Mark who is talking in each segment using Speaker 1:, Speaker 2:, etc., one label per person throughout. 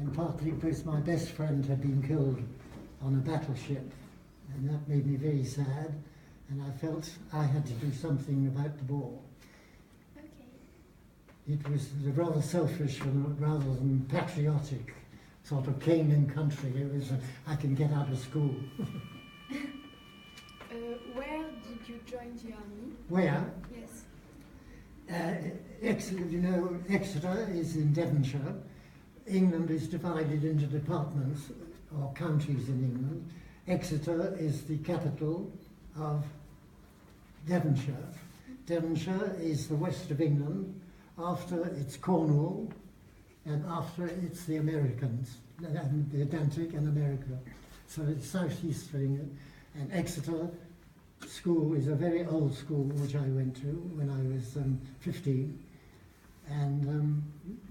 Speaker 1: and partly because my best friend had been killed on a battleship, and that made me very sad, and I felt I had to do something about the war.
Speaker 2: Okay.
Speaker 1: It was rather selfish and rather than patriotic, sort of king and country. It was, I can get out of school.
Speaker 2: Where did you join the army?
Speaker 1: Where?
Speaker 2: Yes.
Speaker 1: Exeter, you know, Exeter is in Devonshire. England is divided into departments or counties in England. Exeter is the capital of Devonshire. Devonshire is the west of England. After it's Cornwall, and after it's the Americans, the Atlantic and America. So it's southeast of England. And Exeter School is a very old school which I went to when I was 15. And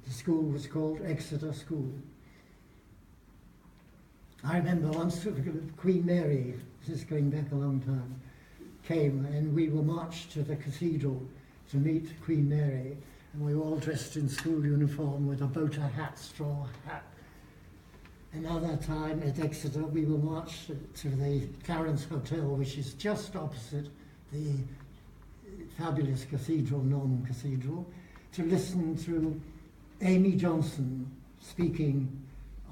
Speaker 1: the school was called Exeter School. I remember once Queen Mary, this is going back a long time, came and we were marched to the cathedral to meet Queen Mary, and we were all dressed in school uniform with a boater hat, straw hat. Another time at Exeter we were marched to the Clarence Hotel, which is just opposite the fabulous cathedral, Norman Cathedral, to listen to Amy Johnson speaking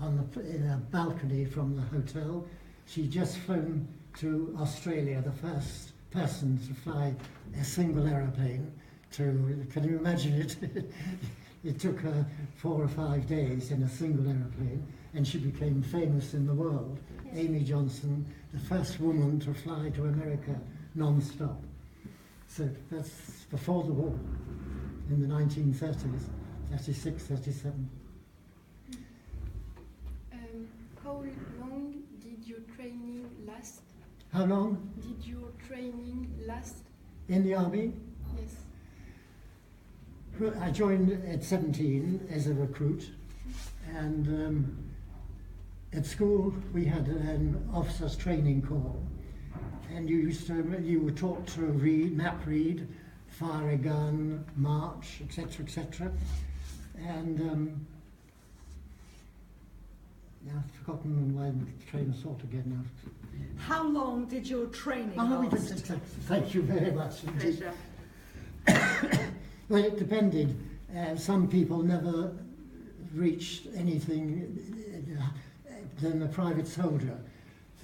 Speaker 1: in a balcony from the hotel. She'd just flown to Australia, the first person to fly a single aeroplane. Can you imagine it? It took her 4 or 5 days in a single aeroplane, and she became famous in the world. Amy Johnson, the first woman to fly to America non-stop. So that's before the war, in the 1930s, 36, 37.
Speaker 2: How long did your training last?
Speaker 1: How long?
Speaker 2: Did your training last?
Speaker 1: In the army?
Speaker 2: Yes.
Speaker 1: Well, I joined at 17 as a recruit, and at school we had an officers training corps, and you were taught to read, map read, fire a gun, march, etc., etc. And now I've forgotten why the train of thought again now.
Speaker 3: How long did your training last?
Speaker 1: Thank you very much indeed.
Speaker 3: Pleasure.
Speaker 1: Well, it depended. Some people never reached anything than a private soldier.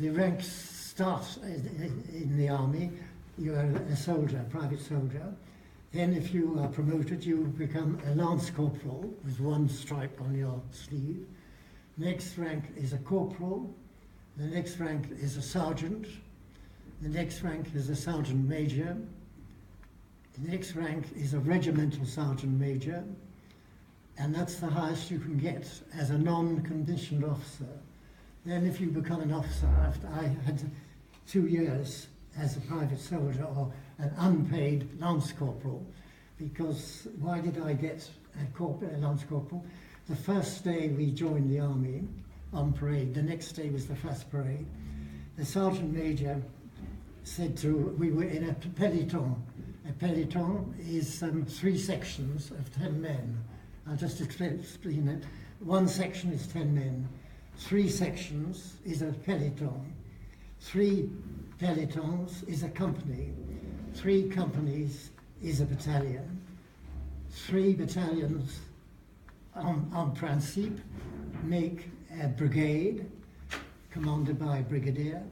Speaker 1: The ranks start in the army. You are a soldier, a private soldier. Then if you are promoted, you become a lance corporal with one stripe on your sleeve. Next rank is a corporal. The next rank is a sergeant. The next rank is a sergeant major. The next rank is a regimental sergeant major, and that's the highest you can get as a non-commissioned officer. Then if you become an officer, after I had 2 years as a private soldier or an unpaid lance corporal, because why did I get a lance corporal? The first day we joined the army on parade, the next day was the first parade, the sergeant major said we were in a peloton. A peloton is 3 sections of 10 men. I'll just explain it. 1 section is 10 men. 3 sections is a peloton. 3 pelotons is a company. 3 companies is a battalion. 3 battalions en principe make a brigade commanded by a brigadier.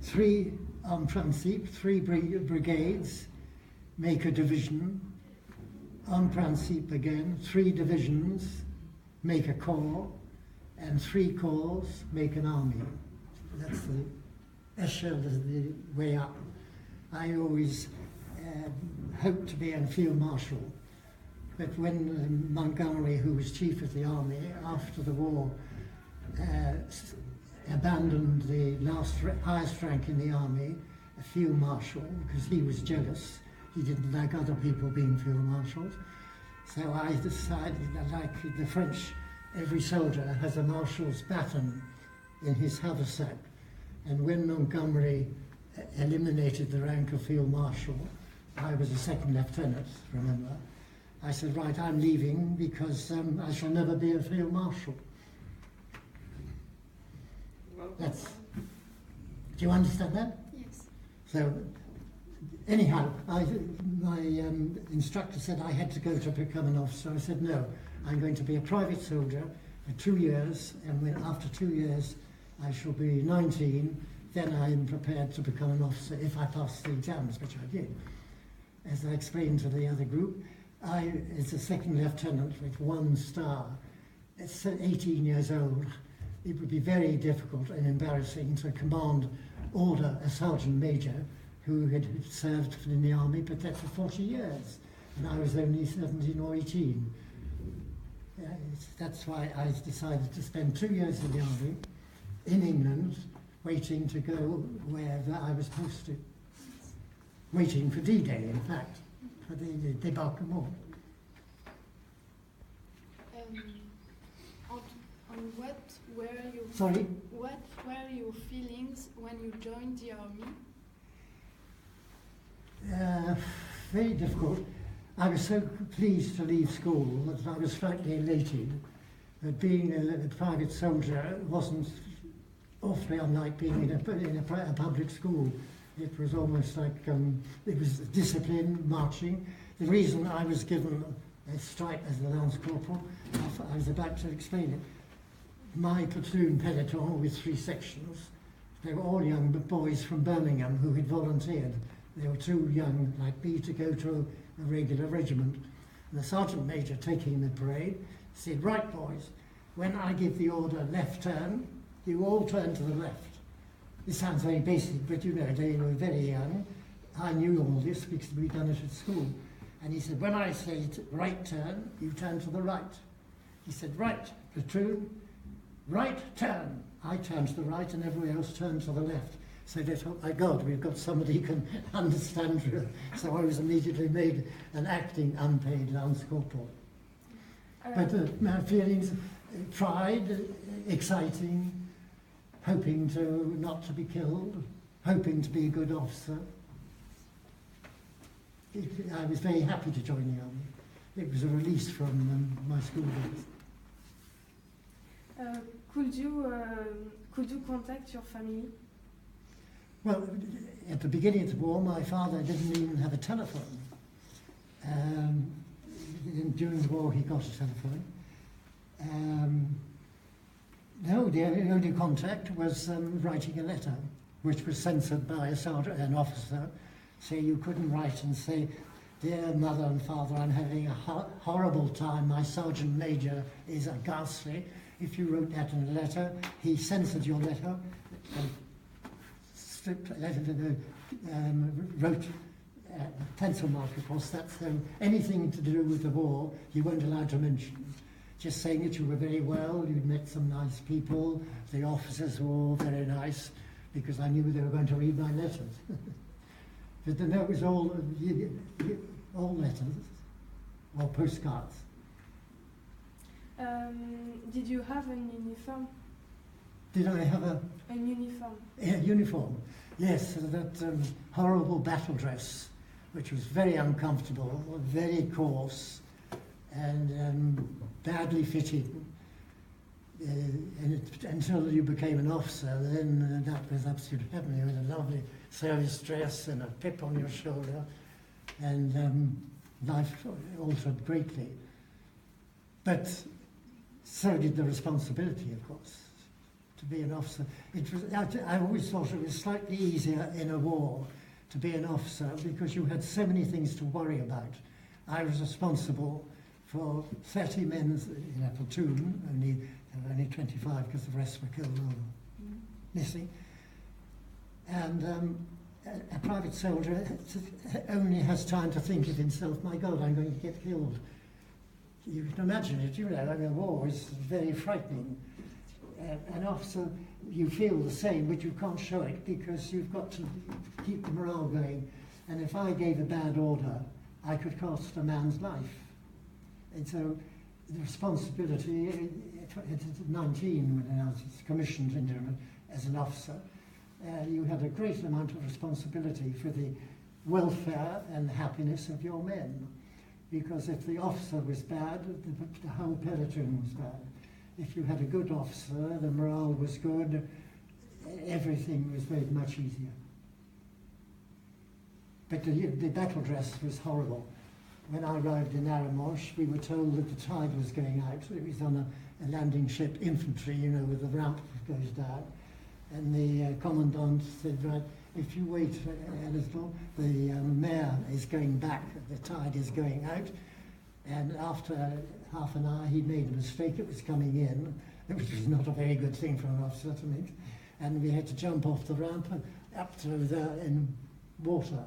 Speaker 1: 3 en principe, 3 brigades make a division. En principe again, 3 divisions make a corps, and 3 corps make an army. That's the echelon, the way up. I always hoped to be a field marshal, but when Montgomery, who was chief of the army after the war, abandoned the highest rank in the army, a field marshal, because he was jealous. He didn't like other people being field marshals. So I decided that, like the French, every soldier has a marshal's baton in his haversack. And when Montgomery eliminated the rank of field marshal, I was a second lieutenant, remember, I said, right, I'm leaving because I shall never be a field marshal. That's, do you understand that?
Speaker 2: Yes.
Speaker 1: So, anyhow, my instructor said I had to go to become an officer. I said, no, I'm going to be a private soldier for 2 years, and when, after 2 years I shall be 19, then I am prepared to become an officer if I pass the exams, which I did. As I explained to the other group, as a second lieutenant with 1 star, at 18 years old, it would be very difficult and embarrassing to command, order a sergeant major who had served in the army, but that for 40 years, and I was only 17 or 18. That's why I decided to spend 2 years in the army, in England, waiting to go wherever I was posted. Waiting for D-Day, in fact, for the débarquement.
Speaker 2: On what were your
Speaker 1: Sorry?
Speaker 2: What were your feelings when you joined the army?
Speaker 1: Very difficult. I was so pleased to leave school that I was slightly elated that being a private soldier wasn't awfully unlike being in a public school. It was almost like, it was discipline, marching. The reason I was given a stripe as a lance corporal, I was about to explain it. My platoon peloton with 3 sections, they were all young boys from Birmingham who had volunteered. They were too young, like me, to go to a regular regiment. And the sergeant major, taking the parade, said, right boys, when I give the order left turn, you all turn to the left. This sounds very basic, but you know, they were very young. I knew all this because we'd done it at school. And he said, when I say right turn, you turn to the right. He said, right, platoon, right turn. I turned to the right and everyone else turned to the left. So they thought, my God, we've got somebody who can understand her. So I was immediately made an acting unpaid lance corporal. But my feelings, pride, exciting, hoping to not to be killed, hoping to be a good officer. I was very happy to join the army. It was a release from my school days.
Speaker 4: Could you contact your family?
Speaker 1: Well, at the beginning of the war, my father didn't even have a telephone. During the war, he got a telephone. No, the only contact was writing a letter, which was censored by a sergeant, an officer. So you couldn't write and say, dear mother and father, I'm having a horrible time, my sergeant major is ghastly. If you wrote that in a letter, he censored your letter and wrote a pencil mark across that. So anything to do with the war, you weren't allowed to mention. Just saying that you were very well, you'd met some nice people, the officers were all very nice, because I knew they were going to read my letters. But then that was all letters, or postcards.
Speaker 4: Did you have an uniform?
Speaker 1: Did I have a
Speaker 4: uniform?
Speaker 1: Yeah, uniform. Yes, that horrible battle dress, which was very uncomfortable, very coarse, and badly fitted. Until you became an officer, then that was absolute heaven. You had a lovely service dress and a pip on your shoulder, and life altered greatly. But so did the responsibility, of course, to be an officer. It was, I always thought it was slightly easier in a war to be an officer because you had so many things to worry about. I was responsible for 30 men in a platoon, only 25 because the rest were killed or missing. And a private soldier only has time to think of himself, my God, I'm going to get killed. You can imagine it, you know, I mean, war is very frightening. An officer, you feel the same, but you can't show it because you've got to keep the morale going. And if I gave a bad order, I could cost a man's life. And so the responsibility, at 19 when I was commissioned as an officer, you had a great amount of responsibility for the welfare and happiness of your men. because if the officer was bad, the whole peloton was bad. If you had a good officer, the morale was good, everything was made much easier. But the battle dress was horrible. When I arrived in Aramosh, we were told that the tide was going out. It was on a landing ship, infantry, you know, with the ramp that goes down. And the commandant said, right, if you wait a little, the mayor is going back, the tide is going out. And after half an hour, he made a mistake, it was coming in, which was not a very good thing for an officer to make. And we had to jump off the ramp and up to in water.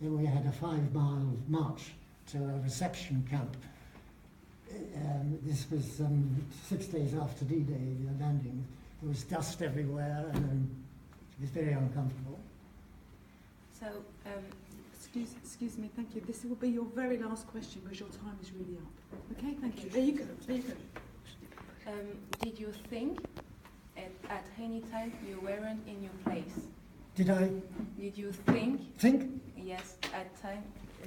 Speaker 1: And we had a 5-mile march to a reception camp. This was 6 days after D-Day, the landing. There was dust everywhere, and it was very uncomfortable.
Speaker 5: So,
Speaker 3: Excuse me, thank you. This will be your very last question because your time is really up. Okay, thank you. There you go. There you go.
Speaker 5: did you think at any time you weren't in your place?
Speaker 1: Did I
Speaker 5: Did you think?
Speaker 1: think
Speaker 5: Yes, at time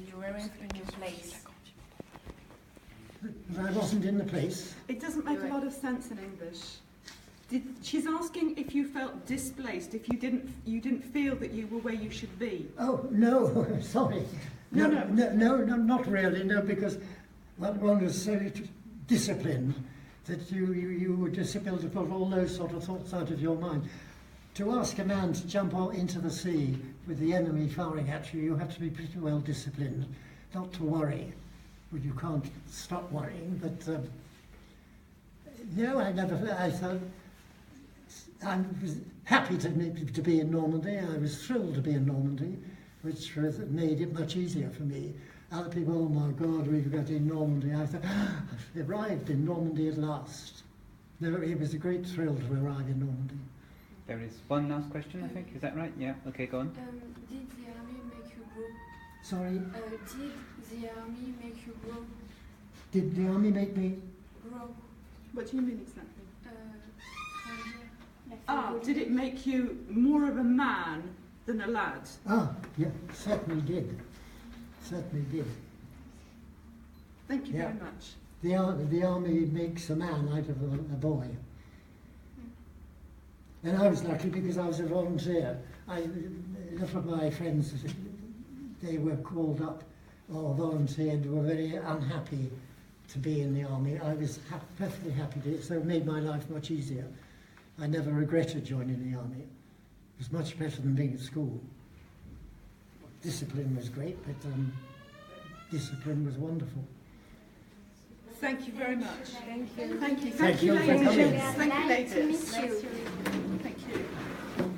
Speaker 5: you weren't in your place.
Speaker 1: that I wasn't in the place?
Speaker 3: It doesn't make a lot of sense in English. She's asking if you felt displaced, if you didn't feel that you were where you should be.
Speaker 1: Oh, no, sorry.
Speaker 3: No,
Speaker 1: Not really, no, because one was so disciplined that you were just able to put all those sort of thoughts out of your mind. To ask a man to jump out into the sea with the enemy firing at you, you have to be pretty well disciplined, not to worry. Well, you can't stop worrying, but no, I thought I was happy to be in Normandy. I was thrilled to be in Normandy, which made it much easier for me. Other people, oh my God, we've got in Normandy. I thought, I've arrived in Normandy at last. No, it was a great thrill to arrive in Normandy.
Speaker 6: There is one last question, I think. Is that right? Yeah. Okay, go on.
Speaker 2: Did the army make you grow?
Speaker 1: Sorry?
Speaker 2: Did the army make you grow?
Speaker 1: Did the army make me?
Speaker 2: Grow?
Speaker 3: What do you mean exactly?
Speaker 2: Grandir.
Speaker 3: Did it make you more of a man than a lad?
Speaker 1: Yeah, certainly did. Certainly did.
Speaker 3: Thank you
Speaker 1: Yeah.
Speaker 3: very much.
Speaker 1: The army makes a man out of a boy. And I was lucky because I was a volunteer. A lot of my friends, they were called up or volunteered, were very unhappy to be in the army. I was perfectly happy to, so it made my life much easier. I never regretted joining the army. It was much better than being at school. Discipline was great, but discipline was wonderful.
Speaker 3: Thank you very much.
Speaker 5: Thank you.
Speaker 3: Thank you.
Speaker 1: Thank you for coming.
Speaker 3: Thank you, ladies.
Speaker 2: Nice to meet you.